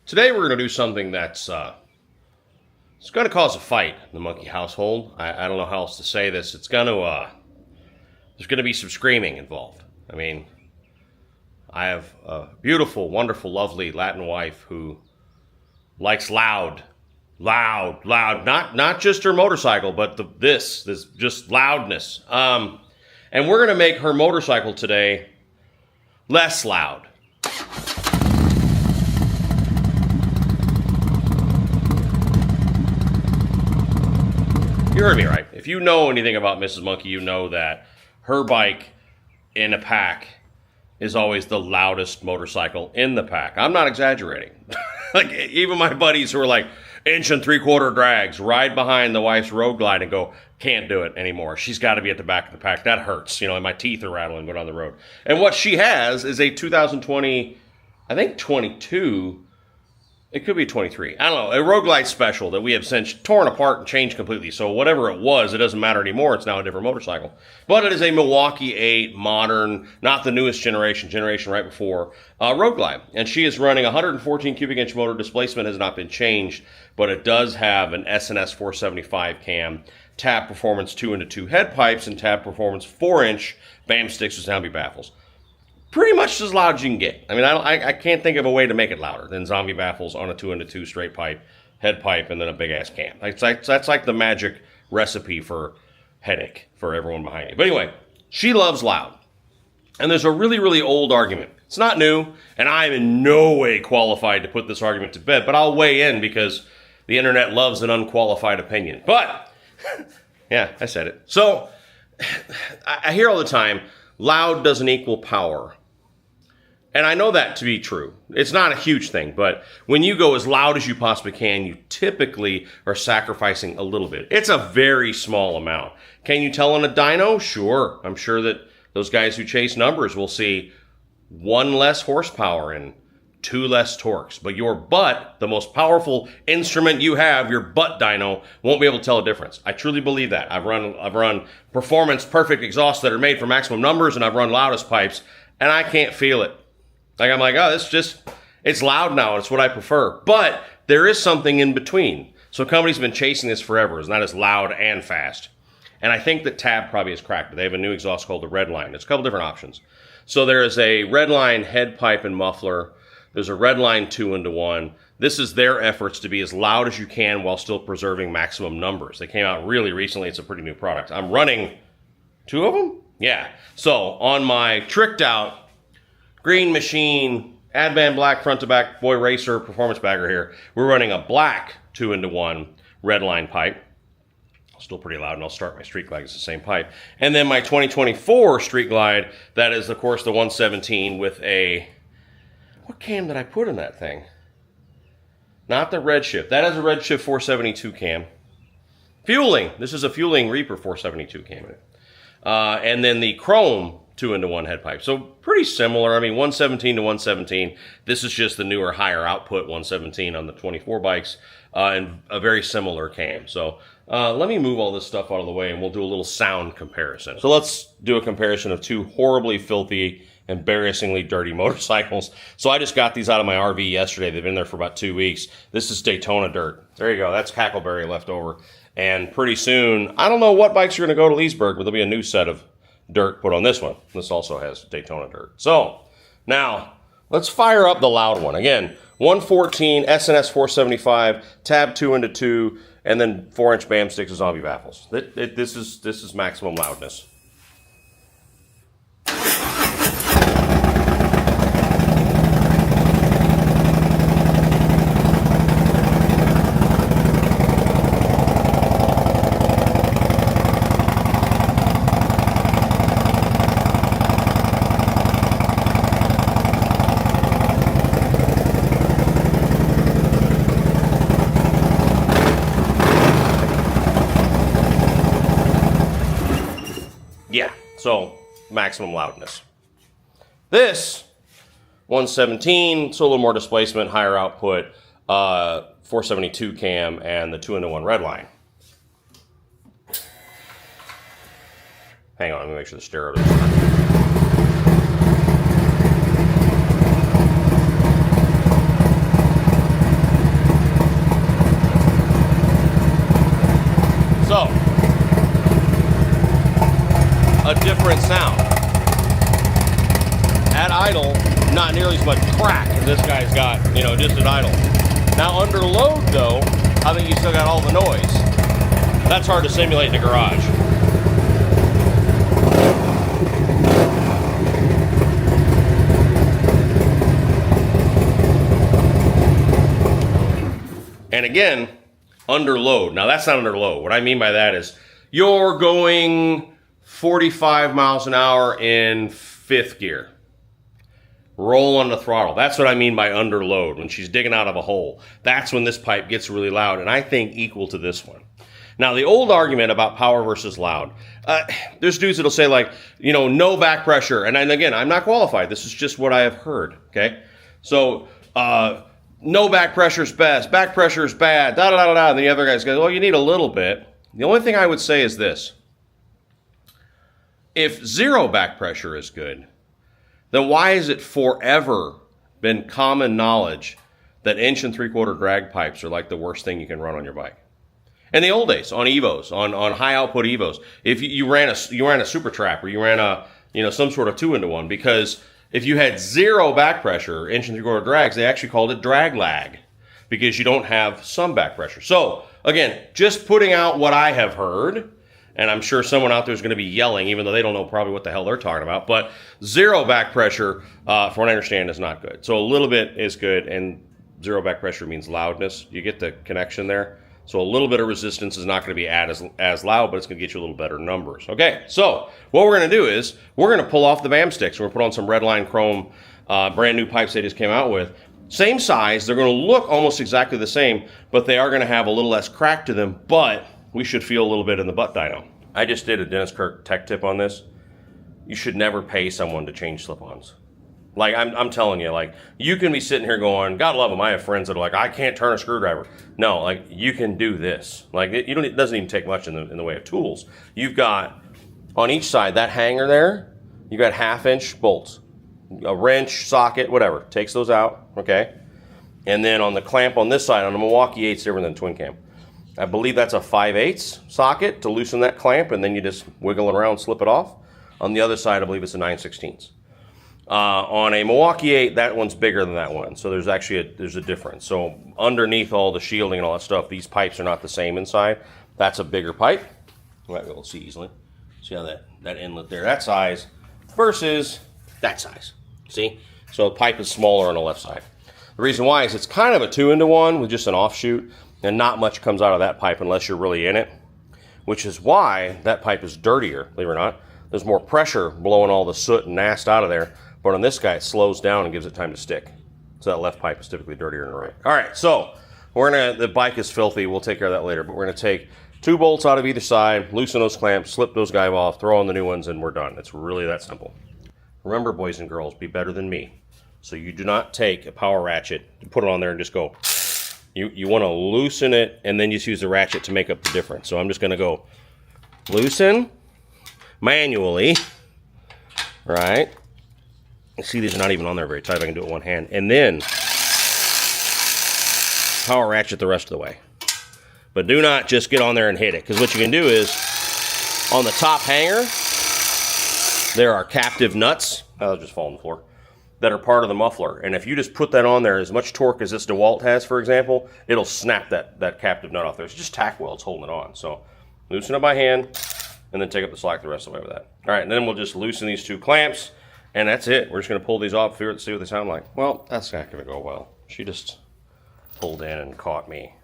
Today we're going to do something that's it's going to cause a fight in the monkey household. I don't know how else to say this. It's going to there's going to be some screaming involved. I mean, I have a beautiful, wonderful, lovely Latin wife who likes loud. Not just her motorcycle, but this just loudness. And we're going to make her motorcycle today less loud. You heard me right. If you know anything about Mrs. Monkey, you know that her bike in a pack is always the loudest motorcycle in the pack. I'm not exaggerating. Like, even my buddies who are like 1 3/4 drags ride behind the wife's Road Glide and go, can't do it anymore. She's got to be at the back of the pack. That hurts. You know, and my teeth are rattling going on the road. And what she has is a 2020, I think 22, it could be 23. I don't know. A Road Glide special that we have since torn apart and changed completely. So whatever it was, it doesn't matter anymore. It's now a different motorcycle. But it is a Milwaukee 8 modern, not the newest generation right before, Road Glide. And she is running 114 cubic inch motor. Displacement has not been changed, but it does have an S&S 475 cam, Tab Performance 2-in-2 head pipes, and Tab Performance 4-inch BAM sticks with Zombie Baffles. Pretty much as loud as you can get. I mean, I can't think of a way to make it louder than Zombie Baffles on a 2-in-2 straight pipe, head pipe, and then a big-ass cam. That's like the magic recipe for headache for everyone behind you. But anyway, she loves loud. And there's a really, really old argument. It's not new, and I am in no way qualified to put this argument to bed, but I'll weigh in because the internet loves an unqualified opinion. But, yeah, I said it. So, I hear all the time, loud doesn't equal power. And I know that to be true. It's not a huge thing, but when you go as loud as you possibly can, you typically are sacrificing a little bit. It's a very small amount. Can you tell on a dyno? Sure. I'm sure that those guys who chase numbers will see 1 less horsepower and 2 less torques. But your butt, the most powerful instrument you have, your butt dyno, won't be able to tell a difference. I truly believe that. I've run performance perfect exhausts that are made for maximum numbers, and I've run loudest pipes, and I can't feel it. Like, I'm like, oh, it's loud now. It's what I prefer. But there is something in between. So companies have been chasing this forever. It's not as loud and fast. And I think that Tab probably has cracked it. They have a new exhaust called the Redline. There's a couple different options. So there is a Redline head pipe and muffler. There's a Redline 2-in-1. This is their efforts to be as loud as you can while still preserving maximum numbers. They came out really recently. It's a pretty new product. I'm running 2 of them? Yeah. So on my tricked out Green Machine, Advan Black front to back Boy Racer performance bagger here, we're running a black 2-in-1 Redline pipe. Still pretty loud, and I'll start my Street Glide. It's the same pipe. And then my 2024 Street Glide, that is, of course, the 117 with a... What cam did I put in that thing? Not the Redshift. That is a Redshift 472 cam. Fueling. This is a Fueling Reaper 472 cam. And then the Chrome 2-in-1 head pipe. So pretty similar. I mean, 117 to 117. This is just the newer, higher output 117 on the 24 bikes, and a very similar cam. So let me move all this stuff out of the way, and we'll do a little sound comparison. So let's do a comparison of 2 horribly filthy, embarrassingly dirty motorcycles. So I just got these out of my RV yesterday. They've been there for about 2 weeks. This is Daytona dirt. There you go. That's Cackleberry left over. And pretty soon, I don't know what bikes are going to go to Leesburg, but there'll be a new set of dirt put on this one. This also has Daytona dirt. So now let's fire up the loud one. Again, 114 S&S 475, Tab 2-in-2, and then 4-inch BAM sticks with Zombie Baffles. This is maximum loudness. Yeah, so maximum loudness. This 117, so a little more displacement, higher output, 472 cam, and the 2-in-1 Redline. Hang on, let me make sure the stereo is working. a different sound. At idle, not nearly as much crack as this guy's got, you know, just at idle. Now under load though, I think you still got all the noise. That's hard to simulate in the garage. And again, under load. Now that's not under load. What I mean by that is you're going 45 miles an hour in 5th gear. Roll on the throttle. That's what I mean by under load. When she's digging out of a hole, that's when this pipe gets really loud, and I think equal to this one. Now, the old argument about power versus loud, there's dudes that'll say like, you know, no back pressure. And again, I'm not qualified. This is just what I have heard, okay? So, no back pressure is best. Back pressure is bad. Da da da da. And the other guys go, well, you need a little bit. The only thing I would say is this. If zero back pressure is good, then why has it forever been common knowledge that 1 3/4 drag pipes are like the worst thing you can run on your bike? In the old days, on Evos, on high output Evos, if you ran a super trap, or you ran a, you know, some sort of 2-into-1, because if you had zero back pressure, 1 3/4 drags, they actually called it drag lag, because you don't have some back pressure. So again, just putting out what I have heard. And I'm sure someone out there is going to be yelling, even though they don't know probably what the hell they're talking about. But zero back pressure, from what I understand, is not good. So a little bit is good, and zero back pressure means loudness. You get the connection there. So a little bit of resistance is not going to be as loud, but it's going to get you a little better numbers. Okay, so what we're going to do is we're going to pull off the BAM sticks. We're going to put on some Redline Chrome, brand new pipes they just came out with. Same size. They're going to look almost exactly the same, but they are going to have a little less crack to them. But we should feel a little bit in the butt dyno. I just did a Dennis Kirk tech tip on this. You should never pay someone to change slip-ons. Like, I'm telling you, like, you can be sitting here going, God love them, I have friends that are like, I can't turn a screwdriver. No, like, you can do this. Like, it doesn't even take much in the way of tools. You've got, on each side, that hanger there, you got 1/2-inch bolts. A wrench, socket, whatever. Takes those out, okay? And then on the clamp on this side, on the Milwaukee 8's different than twin cam. I believe that's a 5/8 socket to loosen that clamp, and then you just wiggle it around, slip it off. On the other side, I believe it's a 9/16. On a Milwaukee 8, that one's bigger than that one, so there's actually there's a difference. So underneath all the shielding and all that stuff, these pipes are not the same inside. That's a bigger pipe. You might be able to see easily. See how that inlet there, that size, versus that size. See? So the pipe is smaller on the left side. The reason why is it's kind of a 2-into-1 with just an offshoot, and not much comes out of that pipe unless you're really in it, which is why that pipe is dirtier, believe it or not. There's more pressure blowing all the soot and nast out of there, but on this guy, it slows down and gives it time to stick. So that left pipe is typically dirtier than the right. All right, so the bike is filthy. We'll take care of that later, but we're gonna take 2 bolts out of either side, loosen those clamps, slip those guys off, throw on the new ones, and we're done. It's really that simple. Remember, boys and girls, be better than me. So you do not take a power ratchet, put it on there and just go. You want to loosen it, and then just use the ratchet to make up the difference. So I'm just going to go loosen manually, right? You see these are not even on there very tight. I can do it with one hand. And then power ratchet the rest of the way. But do not just get on there and hit it, because what you can do is, on the top hanger, there are captive nuts. I'll just fall on the floor. That are part of the muffler. And if you just put that on there, as much torque as this DeWalt has, for example, it'll snap that captive nut off there. It's just tack welds holding it on. So loosen it by hand, and then take up the slack the rest of the way with that. All right, and then we'll just loosen these 2 clamps, and that's it. We're just gonna pull these off, see what they sound like. Well, that's not gonna go well. She just pulled in and caught me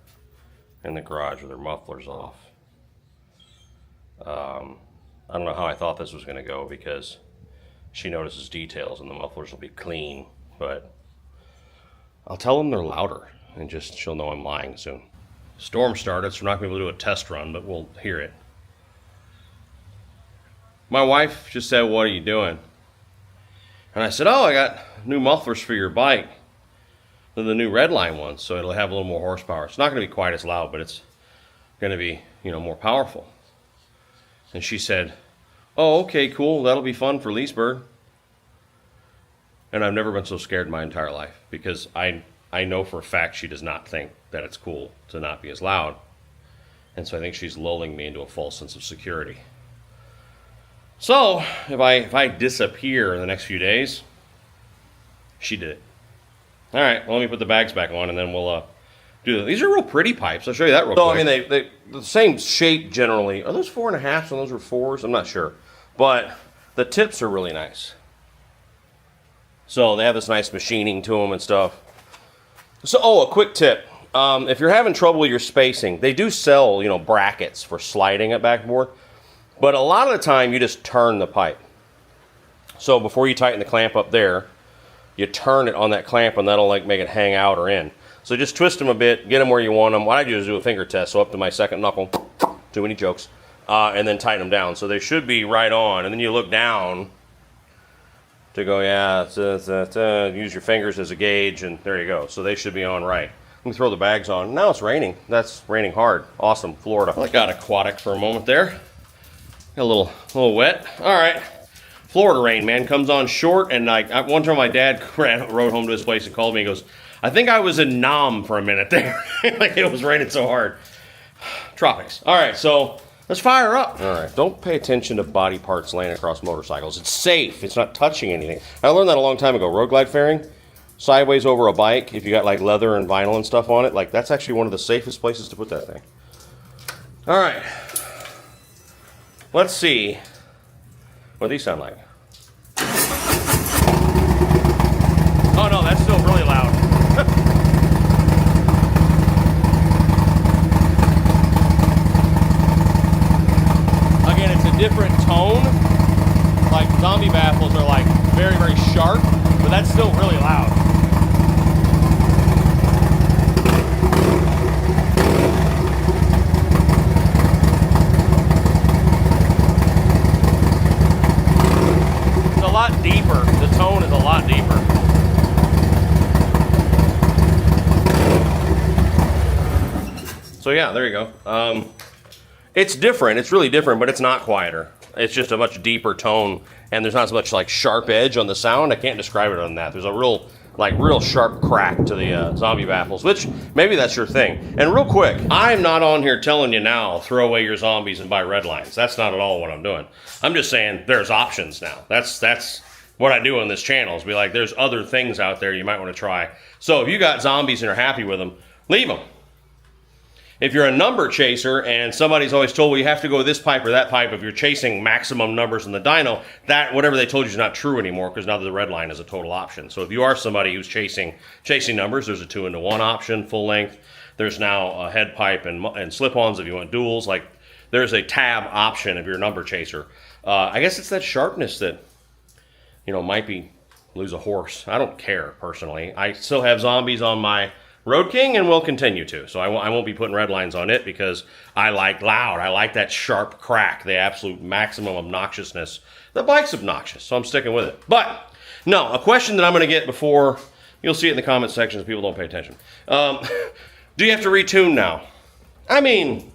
in the garage with her mufflers off. I don't know how I thought this was gonna go, because she notices details and the mufflers will be clean, but I'll tell them they're louder, and just she'll know I'm lying soon. Storm started, so we're not going to be able to do a test run, but we'll hear it. My wife just said, "What are you doing?" And I said, "Oh, I got new mufflers for your bike. They're the new Redline ones, so it'll have a little more horsepower. It's not going to be quite as loud, but it's going to be, you know, more powerful." And she said, "Oh, okay, cool. That'll be fun for Leesburg." And I've never been so scared in my entire life, because I know for a fact she does not think that it's cool to not be as loud. And so I think she's lulling me into a false sense of security. So if I disappear in the next few days, she did it. All right, well, let me put the bags back on, and then we'll do that. These are real pretty pipes. I'll show you that real quick. I mean, they're the same shape generally. Are those 4.5s and those are 4s? I'm not sure. But the tips are really nice. So they have this nice machining to them and stuff. So, a quick tip. If you're having trouble with your spacing, they do sell, brackets for sliding it back and forth. But a lot of the time, you just turn the pipe. So before you tighten the clamp up there, you turn it on that clamp, and that'll make it hang out or in. So just twist them a bit, get them where you want them. What I do is do a finger test, so up to my second knuckle, too many jokes, and then tighten them down. So they should be right on, and then you look down to go, use your fingers as a gauge, and there you go. So they should be on right. Let me throw the bags on. Now it's raining. That's raining hard. Awesome, Florida. I got aquatic for a moment there. Got a little wet. All right. Florida rain, man, comes on short, and one time my dad rode home to his place and called me. He goes, I think I was in Nam for a minute there. It was raining so hard. Tropics. All right, so let's fire up. All right, don't pay attention to body parts laying across motorcycles. It's safe. It's not touching anything. I learned that a long time ago. Road glide fairing, sideways over a bike, if you got leather and vinyl and stuff on it, that's actually one of the safest places to put that thing. All right. Let's see what these sound like. Oh no, that's still really loud. Again, it's a different tone. Zombie Baffles are very, very sharp, but that's still really loud. It's a lot deeper. The tone is a lot deeper. So yeah, there you go. It's different. It's really different, but it's not quieter. It's just a much deeper tone, and there's not as much sharp edge on the sound. I can't describe it other than that. There's a real sharp crack to the Zombie Baffles, which maybe that's your thing. And real quick, I'm not on here telling you now, throw away your zombies and buy Redlines. That's not at all what I'm doing. I'm just saying there's options now. That's what I do on this channel, is be there's other things out there you might want to try. So if you got zombies and are happy with them, leave them. If you're a number chaser and somebody's always told, well, you have to go this pipe or that pipe if you're chasing maximum numbers in the dyno, that whatever they told you is not true anymore, because now the Redline is a total option. So if you are somebody who's chasing numbers, there's a 2-into-1 option, full length. There's now a head pipe and slip-ons if you want duals. There's a tab option if you're a number chaser. I guess it's that sharpness that, might be lose a horse. I don't care, personally. I still have zombies on my Road King, and will continue to. So I won't be putting Redlines on it, because I like loud. I like that sharp crack, the absolute maximum obnoxiousness. The bike's obnoxious, so I'm sticking with it. But, no, a question that I'm going to get before, you'll see it in the comment section if people don't pay attention. Do you have to retune now? I mean,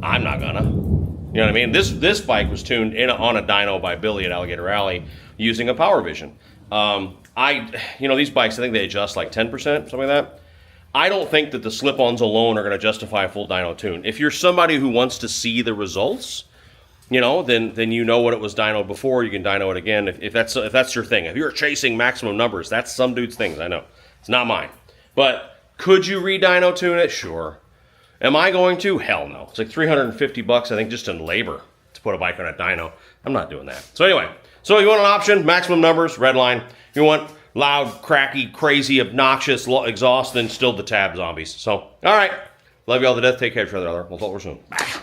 I'm not gonna. You know what I mean? This bike was tuned on a dyno by Billy at Alligator Rally using a Power Vision. These bikes, I think they adjust 10%, something like that. I don't think that the slip-ons alone are going to justify a full dyno tune. If you're somebody who wants to see the results, then you know what it was dynoed before, you can dyno it again. If that's your thing. If you're chasing maximum numbers, that's some dude's thing, I know. It's not mine. But could you re-dyno tune it? Sure. Am I going to? Hell no. It's $350, I think, just in labor to put a bike on a dyno. I'm not doing that. So anyway, you want an option, maximum numbers, Redline. You want loud, cracky, crazy, obnoxious exhaust, then still the tab zombies. So, all right. Love you all to death. Take care of each other. We'll talk soon. Bye.